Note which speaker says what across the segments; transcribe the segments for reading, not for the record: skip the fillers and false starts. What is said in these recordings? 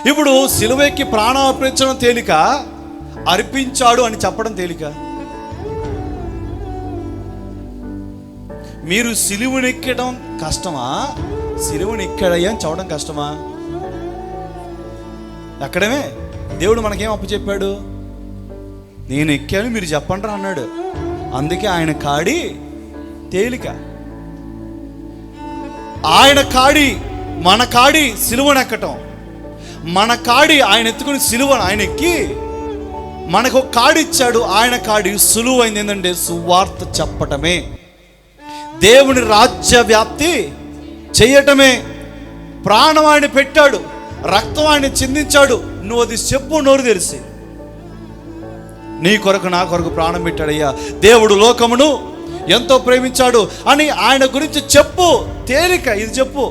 Speaker 1: ఇప్పుడు సిలువెక్కి ప్రాణం అర్పించడం తేలిక, అర్పించాడు అని చెప్పడం తేలిక. మీరు సిలువనెక్కడం కష్టమా, సిలువనెక్కడయ్యా అని చెప్పడం కష్టమా? ఎక్కడమే దేవుడు మనకేం అప్పు చెప్పాడు? నేను ఎక్కాను మీరు చెప్పండి అన్నాడు. అందుకే ఆయన కాడి తేలిక. ఆయన కాడి, మన కాడి సిలువనెక్కటం. మన కాడి ఆయన ఎత్తుకుని సిలువను ఆయన ఎక్కి మనకు ఒక కాడి ఇచ్చాడు. ఆయన కాడి సులువైంది. ఏంటంటే సువార్త చెప్పటమే, దేవుని రాజ్య వ్యాప్తి చేయటమే. ప్రాణం ఆయన పెట్టాడు, రక్తం ఆయన చిందించాడు. నువ్వు అది చెప్పు నోరు తెరిసి. నీ కొరకు నా కొరకు ప్రాణం పెట్టాడయ్యా, దేవుడు లోకమును ఎంతో ప్రేమించాడు అని ఆయన గురించి చెప్పు. తేలిక, ఇది చెప్పు.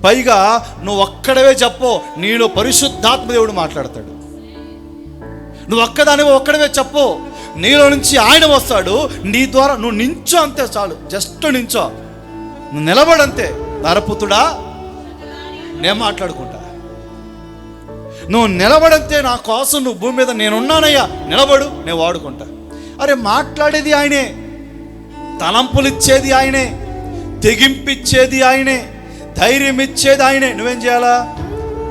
Speaker 1: పైగా నువ్వు ఒక్కడవే చెప్పు, నీలో పరిశుద్ధాత్మ దేవుడు మాట్లాడతాడు. నువ్వు ఒక్కడవే చెప్పు, నీలో నుంచి ఆయన వస్తాడు. నీ ద్వారా నువ్వు నించో, అంతే చాలు. జస్ట్ నించో, నువ్వు నిలబడంతే. నరపుతుడా నేను మాట్లాడుకుంటా, నువ్వు నిలబడంతే. నా కోసం నువ్వు భూమి మీద నేనున్నానయ్యా, నిలబడు, నేను వాడుకుంటా. అరే మాట్లాడేది ఆయనే, తలంపులు ఇచ్చేది ఆయనే, తెగింపిచ్చేది ఆయనే, ధైర్యం ఇచ్చేది ఆయనే. నువ్వేం చేయాలా?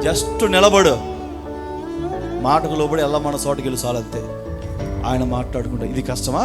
Speaker 1: జస్ట్ నిలబడు, మాటకు లోబడి ఎలా మన చోటుకి వెళ్ళి చాలంతే. ఆయన మాట్లాడుకుంటా. ఇది కష్టమా?